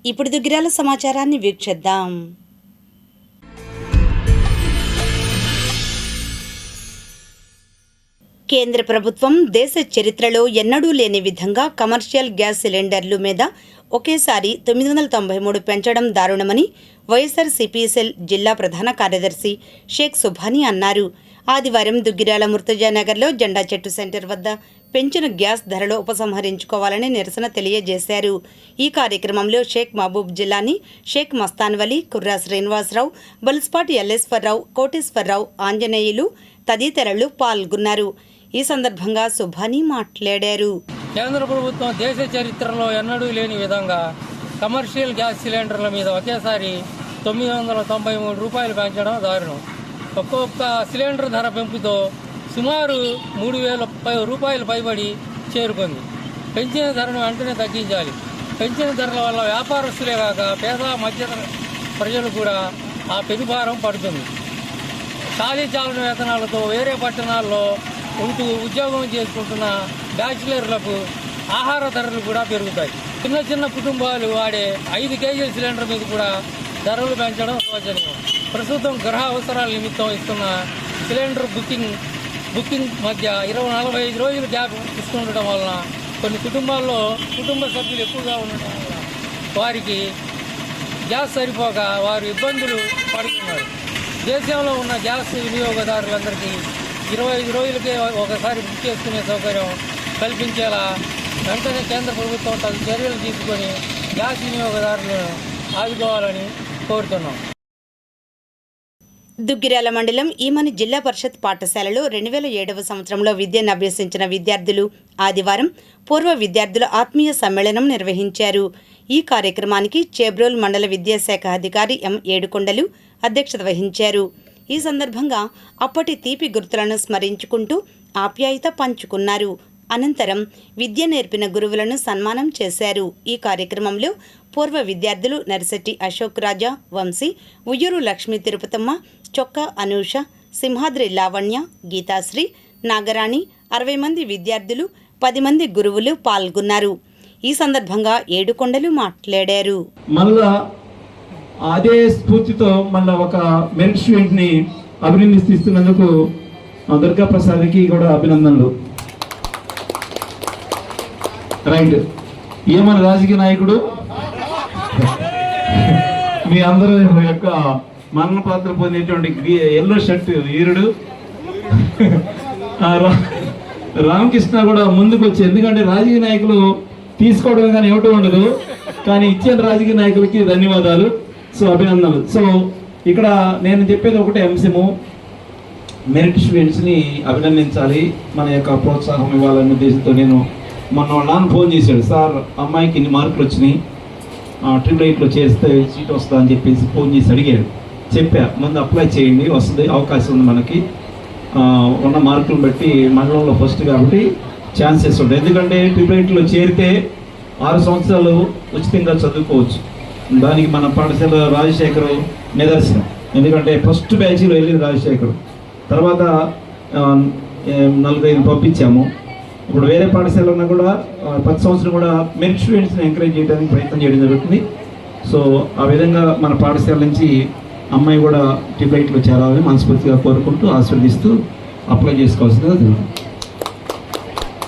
ఇప్పుడు దుగ్గిరాల సమాచారాన్ని వీక్షిద్దాం. కేంద్ర ప్రభుత్వం దేశ చరిత్రలో ఎన్నడూ లేని విధంగా కమర్షియల్ గ్యాస్ సిలిండర్లు మీద ఒకేసారి 993 పెంచడం దారుణమని వైఎస్ఆర్సీపీ సెల్ జిల్లా ప్రధాన కార్యదర్శి షేక్ సుభానీ అన్నారు. ఆదివారం దుగ్గిరాల ముర్తజానగర్లో జెండా చెట్టు సెంటర్ వద్ద పెంచిన గ్యాస్ ధరలో ఉపసంహరించుకోవాలని నిరసన తెలియజేశారు. ఈ కార్యక్రమంలో షేక్ మహబూబ్ జిల్లాని, షేక్ మస్తాన్ వలి, కుర్రా శ్రీనివాసరావు, బల్స్పాటి ఎల్లేశ్వరరావు, కోటేశ్వరరావు, ఆంజనేయులు తదితరులు పాల్గొన్నారు. ఈ సందర్భంగా సుభానీ మాట్లాడారు. కేంద్ర ప్రభుత్వం దేశ చరిత్రలో ఎన్నడూ లేని విధంగా కమర్షియల్ గ్యాస్ సిలిండర్ల మీద ఒకేసారి 993 రూపాయలు పెంచడం దారుణం. ఒక్కొక్క సిలిండర్ ధర పెంపుతో సుమారు 3,000 రూపాయలు పైబడి చేరుకుంది. పెంచిన ధరను వెంటనే తగ్గించాలి. పెంచిన ధరల వల్ల వ్యాపారస్తులే కాక పేద మధ్య ప్రజలు కూడా ఆ పెనుభారం పడుతుంది. ఖాళీ చాలన వేతనాలతో వేరే పట్టణాల్లో ఉంటూ ఉద్యోగం చేసుకుంటున్న బ్యాచిలర్లకు ఆహార ధరలు కూడా పెరుగుతాయి. చిన్న చిన్న కుటుంబాలు వాడే 5 కేజీల సిలిండర్ మీద కూడా ధరలు పెంచడం శోచనీయం. ప్రస్తుతం గృహ అవసరాల నిమిత్తం ఇస్తున్న సిలిండర్ బుకింగ్ మధ్య 40-45 రోజులు గ్యాప్ ఇస్తుండటం వలన కొన్ని కుటుంబాల్లో కుటుంబ సభ్యులు ఎక్కువగా ఉండటం వల్ల వారికి గ్యాస్ సరిపోక వారు ఇబ్బందులు పడుతున్నారు. దేశంలో ఉన్న గ్యాస్ వినియోగదారులందరికీ 25 రోజులకే ఒకసారి బుక్ చేసుకునే సౌకర్యం కల్పించేలా వెంటనే కేంద్ర ప్రభుత్వం తగు చర్యలు తీసుకొని గ్యాస్ వినియోగదారులను ఆదుకోవాలని కోరుతున్నాం. దుగ్గిరాల మండలం ఈమని జిల్లా పరిషత్ పాఠశాలలో 2007వ సంవత్సరంలో విద్యను అభ్యసించిన విద్యార్థులు ఆదివారం పూర్వ విద్యార్థుల ఆత్మీయ సమ్మేళనం నిర్వహించారు. ఈ కార్యక్రమానికి చేబ్రోల్ మండల విద్యాశాఖ అధికారి ఎం ఏడుకొండలు అధ్యక్షత వహించారు. ఈ సందర్భంగా అప్పటి తీపి గుర్తులను స్మరించుకుంటూ ఆప్యాయత పంచుకున్నారు. అనంతరం విద్య నేర్పిన గురువులను సన్మానం చేశారు. ఈ కార్యక్రమంలో పూర్వ విద్యార్థులు నరిశెట్టి అశోక్ రాజా, వంశీ, ఉయ్యూరు లక్ష్మీ తిరుపతమ్మ, చొక్కా అనూష, సింహాద్రి లావణ్య, గీతాశ్రీ, నాగరాణి, 60 మంది విద్యార్థులు, 10 మంది గురువులు పాల్గొన్నారు. ఈ సందర్భంగా ఏడుకొండలు మాట్లాడారు. అదే స్ఫూర్తితో మళ్ళీ ఒక మెరిట్ స్టూడెంట్ని అభినందిస్తున్నందుకు దుర్గా ప్రసాద్కి కూడా అభినందనలు. రైట్, ఏమన్న రాజకీయ నాయకుడు మీ అందరూ యొక్క మరణ పాత్ర పొందేటువంటి ఎల్లో షర్ట్ వీరుడు రామకృష్ణ కూడా ముందుకు వచ్చి, ఎందుకంటే రాజకీయ నాయకులు తీసుకోవడం కానీ ఇవ్వటం ఉండదు, కానీ ఇచ్చిన రాజకీయ నాయకులకి ధన్యవాదాలు. సో అభినందనలు. సో ఇక్కడ నేను చెప్పేది ఒకటే అంశము, మెరిట్ స్టూడెంట్స్ని అభినందించాలి, మన యొక్క ప్రోత్సాహం ఇవ్వాలనే ఉద్దేశంతో నేను మొన్న వాళ్ళ నాన్న ఫోన్ చేశాడు, సార్ అమ్మాయికి ఇన్ని మార్కులు వచ్చినాయి, 888లో చేస్తే సీట్ వస్తా అని చెప్పేసి ఫోన్ చేసి అడిగాడు. చెప్పా, ముందు అప్లై చేయండి, వస్తుంది, అవకాశం ఉంది, మనకి ఉన్న మార్కులను బట్టి మండలంలో ఫస్ట్ కాబట్టి ఛాన్సెస్ ఉంటాయి. ఎందుకంటే 888లో చేరితే 6 సంవత్సరాలు ఉచితంగా చదువుకోవచ్చు. దానికి మన పాఠశాల రాజశేఖర్ నిదర్శనం. ఎందుకంటే ఫస్ట్ బ్యాచ్లో వెళ్ళింది రాజశేఖర్, తర్వాత 45 పంపించాము. ఇప్పుడు వేరే పాఠశాల ఉన్నా కూడా 10 సంవత్సరం కూడా మెరిట్ స్టూడెంట్స్ని ఎంకరేజ్ చేయడానికి ప్రయత్నం చేయడం జరుగుతుంది. సో ఆ విధంగా మన పాఠశాల నుంచి అమ్మాయి కూడా 888లో చేరాలని మనస్ఫూర్తిగా కోరుకుంటూ ఆశీర్వదిస్తూ అప్లై చేసుకోవాల్సిందిగా జరుగుతుంది.